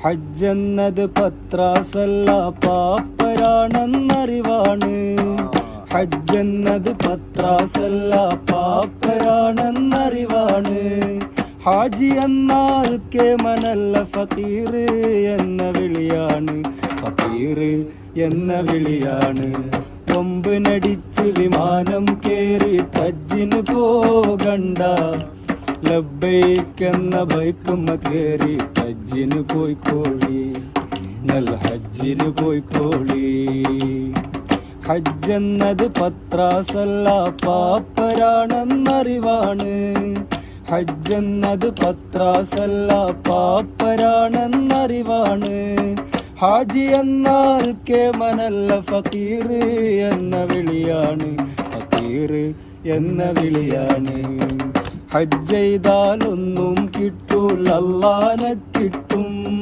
ഹജ്ജെന്നത് പത്രാസല്ല പാപ്പരാണെന്നറിവാണ്. ഹജ്ജെന്നത് പത്രാസല്ല പാപ്പരാണെന്നറിവാണ്. ഹാജി എന്നാൽ കേമനല്ല ഫക്കീർ എന്ന വിളിയാണ്. ഫക്കീർ എന്ന വിളിയാണ്. കൊമ്പ് നടിച്ച് വിമാനം കേറി ഹജ്ജിന് പോകണ്ട. ലബ്ബൈക്കെന്ന ബൈക്കുമ്മ കേറി ഹജ്ജിന് പോയിക്കോളി. നല്ല ഹജ്ജിന് പോയിക്കോളി. ഹജ്ജെന്നത് പത്രാസല്ല പാപ്പരാണെന്നറിവാണ്. ഹജ്ജെന്നത് പത്രാസല്ല പാപ്പരാണെന്നറിവാണ്. ഹാജി എന്നാൽ കേമനല്ല ഫക്കീർ എന്ന വിളിയാണ്. ഫക്കീർ എന്ന വിളിയാണ്. ഹജ്ജ് ചെയ്താലൊന്നും കിട്ടൂല, അല്ലാഹനെ കിട്ടും.